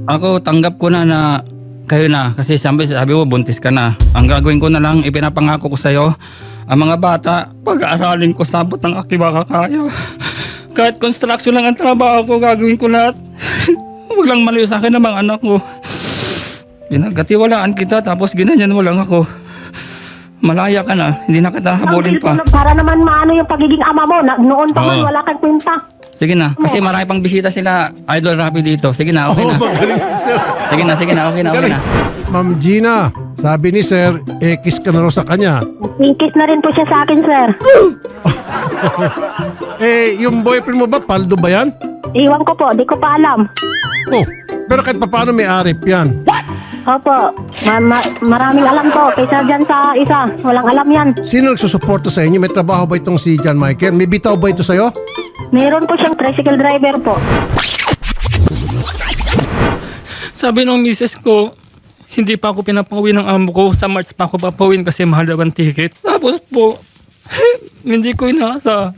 Ako, tanggap ko na kayo na. Kasi sabi mo, buntis ka na. Ang gagawin ko na lang, ipinapangako ko sa'yo, ang mga bata, pag-aaralin ko sabot ng aking makakaya. Kahit construction lang ang trabaho ko, gagawin ko lahat. Huwag lang malayo sa akin ng mga anak ko. Pinagkatiwalaan kita, tapos ginanyan mo lang ako. Malaya ka na, hindi na kita habulin pa. Para naman maano yung pagiging ama mo. Noon pa man, Oo. wala kang kwenta. Sige na, kasi marami pang bisita sila, Idol Rapi dito. Sige na, okay na. Magaling si sir. Sige na, okay na. Ma'am Gina, sabi ni sir, kiss ka na raw sa kanya. Kiss na rin po siya sa akin, sir. Yung boyfriend mo ba, paldo ba yan? Iwan ko po, di ko pa alam. Oh, pero kahit paano may arip yan. Opo, maraming alam po. Kaysa dyan sa isa, walang alam yan. Sino nagsusuporta sa inyo? May trabaho ba itong si John Michael? May bitaw ba ito sa'yo? Meron po siyang tricycle driver po. Sabi ng misis ko, hindi pa ako pinapawin ng amo ko. Sa March pa ako papawin kasi mahal daw ang ticket. Tapos po, hindi ko inaasahan.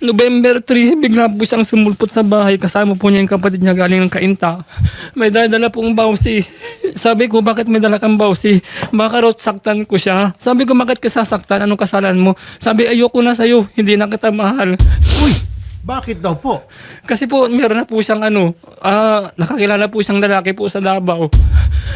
November 3, bigla po siyang sumulpot sa bahay. Kasama po niya yung kapatid niya galing ng Kainta. May dala pong bawsi. Sabi ko, bakit may dala kang bawsi? Baka raw saktan ko siya. Sabi ko, bakit ka sasaktan? Anong kasalan mo? Sabi, ayoko na sa'yo. Hindi na kita mahal. Uy, bakit daw po? Kasi po, meron na po siyang nakakilala po siyang lalaki po sa Davao.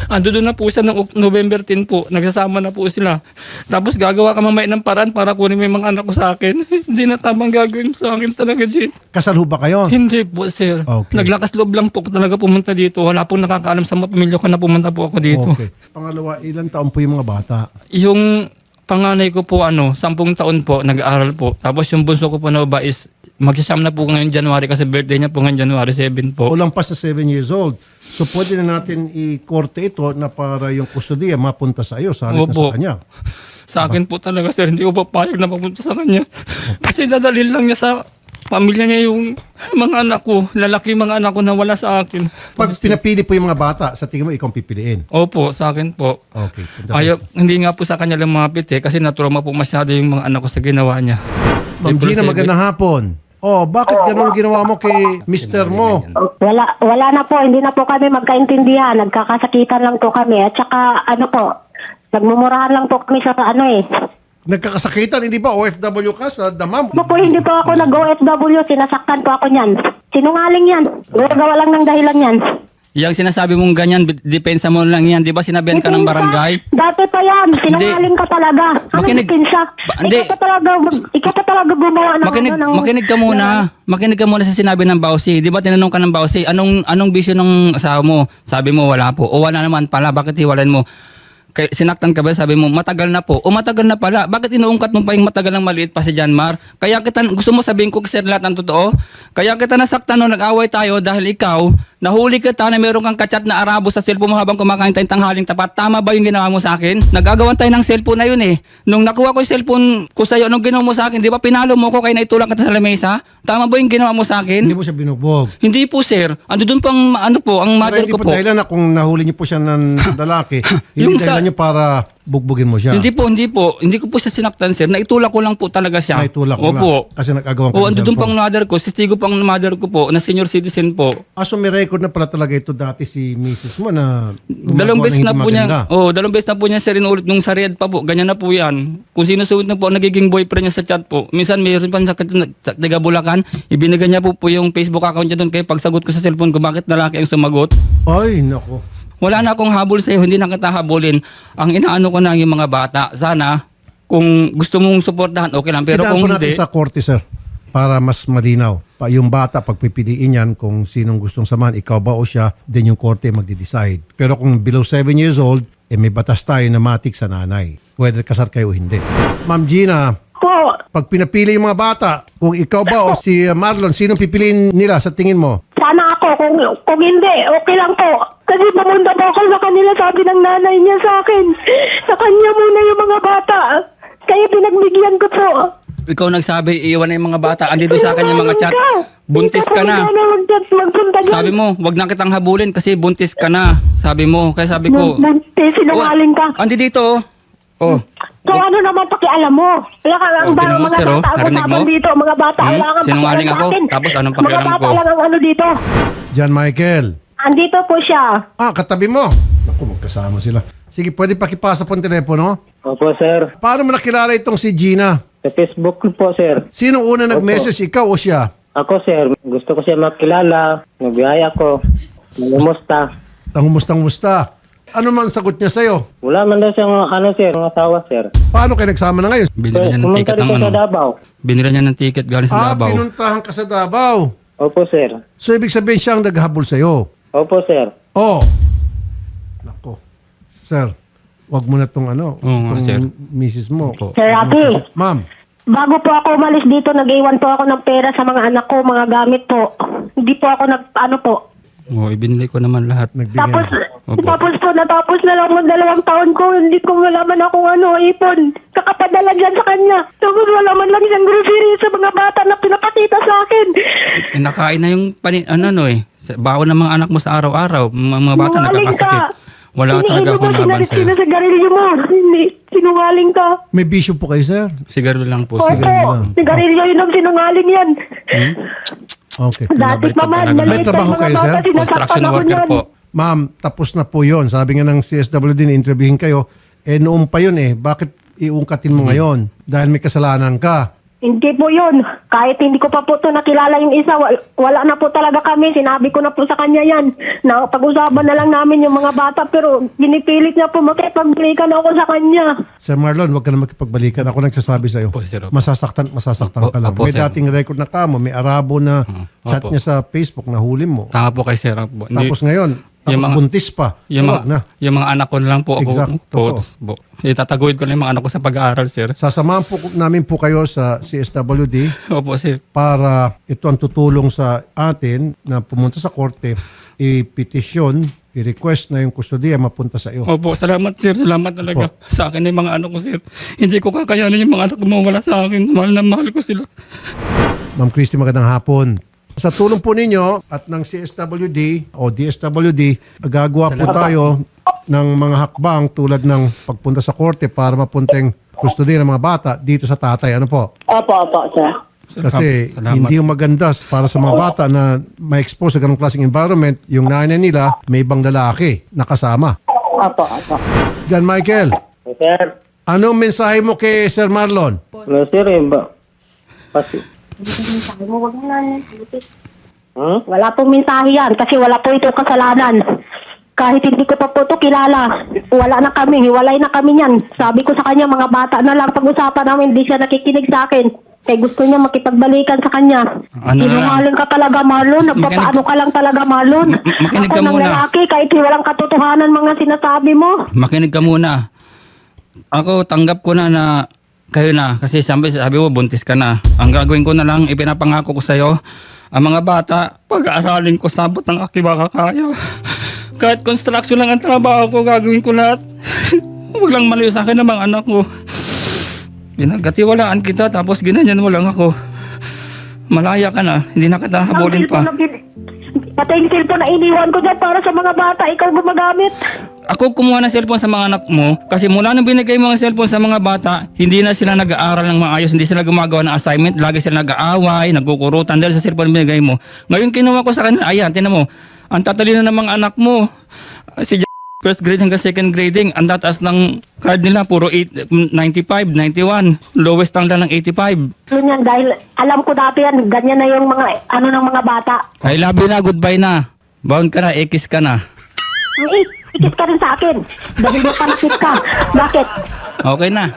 Ando doon na po siya noong November 10 po. Nagsasama na po sila. Tapos gagawa ka mamaya ng paraan para kunin mo yung mga anak ko sa akin. Hindi na tamang gagawin sa akin talaga, Jin. Kasal ho ba kayo? Hindi po, sir. Okay. Naglakas loob lang po ko talaga pumunta dito. Wala pong nakakaalam sa mga pamilya ko na pumunta po ako dito. Okay. Pangalawa, ilang taon po yung mga bata? Yung panganay ko po, 10 taon po, nag-aaral po. Tapos yung bunso ko po na baba is magsasam na po ngayon January kasi birthday niya po ngayon January 7 po. Kulang pa sa 7 years old. So pwede na natin i-korte ito na para yung kustodiya mapunta sa iyo, sa halip na Opo. sa kanya. Sa akin po talaga, sir, hindi ko papayag na papunta sa kanya. Kasi dadalhin lang niya sa pamilya niya yung mga anak ko, lalaki mga anak ko na wala sa akin. Pag pinapili po yung mga bata, sa tingin mo ikaw ang pipiliin. Opo, sa akin po. Okay. Hindi nga po sa kanya lumapit kasi natrauma po masyado yung mga anak ko sa ginawa niya. Ma'am Gina, magandang hapon. Oh, bakit ganun ginawa mo kay Mr. mo? Wala na po, hindi na po kami magkaintindihan. Nagkakasakitan lang po kami. At saka, nagmumurahan lang po kami sa Nagkakasakitan, hindi ba? OFW ka sa damam. Hindi po ako nag-OFW, sinasaktan po ako niyan. Sinungaling yan. Gagawa lang ng dahilan yan. Yung sinasabi mong ganyan, depensa mo lang yan. Di ba sinabihan ka ng barangay? Dati pa yan, sinungaling ka talaga. Makinig- Hindi. Ikaw pa talaga gumawa ng Makinig ka muna. Makinig ka muna sa sinabi ng Bausi. Di ba tinanong ka ng Bausi, anong bisyo ng asawa mo? Sabi mo, wala po. O wala naman pala, bakit hiwalayan mo? Sinaktan ka ba? Sabi mo, matagal na po. O matagal na pala. Bakit inuungkat mo pa yung matagal ng maliit pa si Janmar? Kaya gusto mo sabihin ko kasi lahat ng totoo? Kaya kita nasaktan nung nag-away tayo dahil ikaw, nahuli kita na meron kang kachat na Arabo sa cellphone mo habang kumakain tayong tanghaling tapat. Tama ba yung ginawa mo sa akin? Nagagawan tayo ng cellphone na yun eh. Nung nakuha ko yung cellphone ko sa'yo, anong ginawa mo sa akin? Di ba pinalo mo ko kaya naitulak kita sa lamesa? Tama ba yung ginawa mo sa akin? Hindi mo siya binugbog. Hindi po, sir. Ando doon pang ang mother Pero ko hindi po po. dahilan na kung nahuli niyo po siya ng lalaki, Yung hindi sa- dahilan niyo para bugbugin mo siya. Hindi po. Hindi ko po siya sinaktan, sir. Naitulak ko lang po talaga siya. Naitulak mo Opo. lang. Kasi nag-agawan ka O, ng ando doon cellphone. pang mother ko. Sistigo pang mother ko po, na senior citizen po. So may record na pala talaga ito dati si Mrs. mo na Dalawang gumagawa beses ng na hindi po niya. maganda. Dalawang beses na po niya sir inulit nung sa Riyadh pa po. Ganyan na po yan. Kung sinusunod na po ang nagiging boyfriend niya sa chat po. Minsan mayroon pa sa taga Bulacan. Ibinigay niya po yung Facebook account niya doon. Kaya pagsagot ko sa cellphone ko, bakit lalaki ang sumagot? Ay, nako. Wala na akong habol sa iyo, hindi na kita habulin. Ang inaano ko na yung mga bata, sana kung gusto mong suportahan, okay lang. Pero Idaan kung po natin hindi, sa korte, sir, para mas malinaw. Yung bata, pagpipiliin yan kung sinong gustong samahan, ikaw ba o siya, then yung korte magde-decide. Pero kung below 7 years old, may batas tayo na matik sa nanay. Whether kasal kayo o hindi. Ma'am Gina, Po, pag pinapili yung mga bata, kung ikaw ba o si Marlon, sinong pipiliin nila sa tingin mo? sana ako. Kung hindi, okay lang po. Kasi pumunta po ako sa kanila, sabi ng nanay niya sa akin. Sa kanya muna yung mga bata. Kaya pinagbigyan ko po. ikaw nagsabi, iiwan na yung mga bata. Andito sa akin yung mga chat. Buntis ka na. Sabi mo, wag na kitang habulin kasi buntis ka na. Sabi mo, kaya sabi ko, Buntis, sinungaling ka. andi dito. Oh. So ano naman pakialam mo? Wala ka ang Tingnan mo, mga sir, bata ang narinig mo? usapan dito. Mga bata, wala kang Sinungaling pakialam ako, sa akin. tapos anong Mga pakialam bata ko? lang ang ano dito. John Michael, Andito po siya. Katabi mo. Naku, magkasama sila. Sige, pwede pakipasa po ang telepono? Opo, sir. Paano mo nakilala itong si Gina? Sa Facebook po, sir. Sino una nag-message, ikaw o siya? Ako, sir. Gusto ko siya makilala. Nagbiyaya ko. Nangumusta. Musta? Ano man sagot niya sa'yo? Wala man daw siyang, sir, ng asawa, sir. Paano kayo nagsama na ngayon? Binila niya ng Pumunta ticket rin ng siya ano. sa Davao. Binila niya ng ticket galing sa Davao. Pinuntahan ka sa Davao. Opo, sir. So, ibig sabihin siya ang naghabol sa'yo. Opo, sir. Oh. Nako. Sir, wag mo na tong Oo nga, sir. misis mo. Opo. Sir Rafi, Ma'am, bago po ako umalis dito, nag-iwan po ako ng pera sa mga anak ko, mga gamit po. Hindi po ako Ibinili ko naman lahat. nagbigay Tapos, na. Opo. natapos na lang ng 2 taon ko, hindi ko malaman akong ipon. Kakapadala dyan sa kanya. Tapos wala man lang isang grocery sa mga bata na pinapakita sa akin. Nakain na yung baon ng mga anak mo sa araw-araw. Mga bata Sinungaling nagkakasakit. Wala talaga akong laban sa'yo. Sinasigarilyo mo. Hindi, sinungaling ka. May bisyo po kayo, sir? Sigaro lang po. Opo, lang. sigarilyo yun ang sinungaling yan. Okay. Dati pa man, May maliit trabaho ang mga kayo, sir? bata, sinasaktan Construction ako worker niyan. po. Ma'am, tapos na po yon. Sabi nga ng CSWD, interviewin kayo. Noon pa yun Bakit iungkatin mo ngayon? Dahil may kasalanan ka. Hindi po yun. Kahit hindi ko pa po ito nakilala yung isa, wala na po talaga kami. Sinabi ko na po sa kanya yan. Na pag-usapan na lang namin yung mga bata, pero pinipilit niya po makipagbalikan ako sa kanya. Sir Marlon, wag ka na makipagbalikan. Ako nagsasabi sa'yo. Opo, sir, opo. Masasaktan ka lang. Opo, May sir. dating record na kamo. May Arabo na chat Opo. niya sa Facebook na huli mo. Tama po kay Sir. Opo. Tapos ngayon, Yung mga- buntis pa. Yung Wag na. yung mga anak ko na lang po ako. Exacto. Itataguyod ko na yung mga anak ko sa pag-aaral, sir. Sasamahan po namin po kayo sa CSWD Opo, sir. para ito ang tutulong sa atin na pumunta sa korte, i-petition, i-request na yung kustodiya mapunta sa iyo. Opo, salamat, sir. Salamat talaga sa akin yung mga anak ko, sir. Hindi ko kakayanin yung mga anak ko mawala sa akin. Mahal na mahal ko sila. Ma'am Christy, magandang hapon. Sa tulong po ninyo at ng CSWD o DSWD, gagawa po tayo ng mga hakbang tulad ng pagpunta sa korte para mapunta yung kustodiya ng mga bata dito sa tatay. Ano po? Opo, sir. Kasi Salamat. hindi yung maganda para sa mga bata na ma-expose sa ganong klaseng environment, yung nanay nila may ibang lalaki na kasama. Opo. John Michael, Sir. anong mensahe mo kay Sir Marlon? No, sir, Huwag mo na. Hmm? Wala pong mensahe yan kasi wala po ito kasalanan. Kahit hindi ko pa po ito kilala, wala na kami, hiwalay na kami yan. Sabi ko sa kanya, mga bata na lang pag-usapan namin, hindi siya nakikinig sa akin. Kaya gusto niya makipagbalikan sa kanya. Ano na lang? Sinungaling ka talaga, Marlon. Nagpapaano ka lang talaga, Marlon. Makinig ka Ako ng muna. lalaki, kahit walang katotohanan mga sinasabi mo. Makinig ka muna. Ako, tanggap ko na kayo na. Kasi sabi mo, buntis ka na. Ang gagawin ko na lang, ipinapangako ko sa'yo, ang mga bata, pag-aaralin ko sabot ng aking makakaya. Kahit construction lang ang trabaho ko, gagawin ko lahat. Huwag lang malayo sa akin ng mga anak ko. Pinagkatiwalaan kita, tapos ginanyan mo lang ako. Malaya ka na, hindi na kita habulin pa. Pati yung cellphone na iniwan ko dyan para sa mga bata, ikaw gumagamit. Ako kumuha ng cellphone sa mga anak mo kasi mula nung binigay mo ang cellphone sa mga bata, hindi na sila nag-aaral ng maayos, hindi sila gumagawa ng assignment, lagi sila nag-aaway, nagkukurutan dahil sa cellphone na binigay mo. Ngayon kinuha ko sa kanila, ayan, tinan mo, ang tatalino ng mga anak mo, si first grade hanggang second grading, ang tataas ng card nila, puro 95, 91, lowest lang ng 85. Yun yan, dahil alam ko dati yan, ganyan na yung mga, ng mga bata. I love you na, goodbye na. Bound ka na, ekis ka na. Ikit ka rin sa akin. Dahil mo panakit ka. Bakit? Okay na.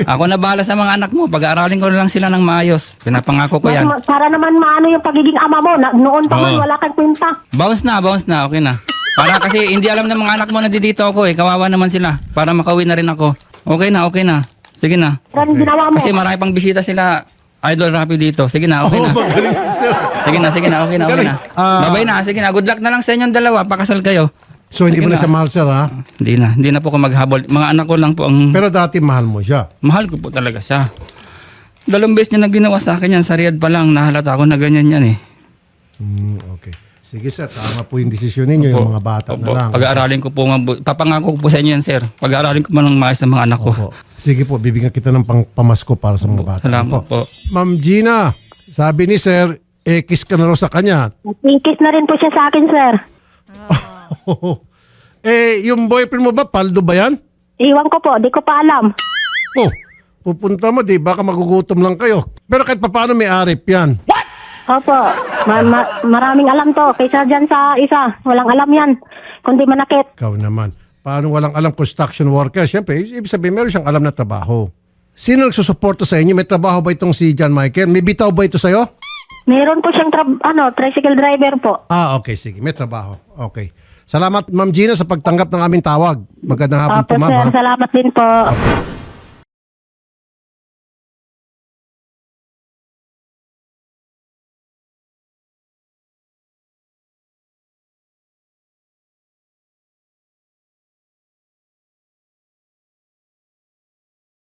Ako na bahala sa mga anak mo. Pag-aaralin ko na lang sila ng maayos. Pinapangako ko yan. Para naman maano yung pagiging ama mo. Noon pa man, Oo. wala kang kwenta. Bounce na. Okay na. Para kasi hindi alam ng mga anak mo na dito ako eh. Kawawa naman sila. Para makauwi na rin ako. Okay na. Sige na. Ganun ginawa mo. Kasi marami pang bisita sila. Idol Rapi dito. Sige na, okay na. Magaling si Sir. Sige na, okay na. Babay na, sige na. Good luck na lang sa inyong dalawa. Pakasal kayo. So hindi mo na siya mahal, sir, ha? Hindi na po ako maghabol. Mga anak ko lang po ang... Pero dati mahal mo siya. Mahal ko po talaga siya. 2 beses niya na ginawa sa akin yan. Sa Riyadh pa lang, nahalata ako na ganyan yan eh. Okay. Sige, sir. Tama po yung desisyon ninyo, yung mga bata Opo. na lang. Pag-aaralin ko po, papangako ko po sa inyo yan, sir. Pag-aaralin ko man ng maayos ng mga anak ko. Opo. Sige po, bibigyan kita ng pamasko para sa mga bata. Salamat po. Ma'am Gina, sabi ni sir, kiss ka na raw sa kanya. Kiss na rin po siya sa akin, sir. Yung boyfriend mo ba, paldo ba yan? Iwan ko po, di ko pa alam. Oh, pupunta mo, di baka magugutom lang kayo. Pero kahit papaano may arip yan. Opo, maraming alam to. Kaysa dyan sa isa, walang alam yan. Kundi manakit. Ikaw naman. Paano walang alam construction worker? Siyempre, ibig sabihin, meron siyang alam na trabaho. Sino nagsusuporta sa inyo? May trabaho ba itong si John Michael? May bitaw ba ito sa'yo? Meron po siyang tricycle driver po. Okay, sige. May trabaho. Okay. Salamat, Ma'am Gina, sa pagtanggap ng aming tawag. Magandang hapon Opo, po, ma'am. sir. ha? Salamat din po.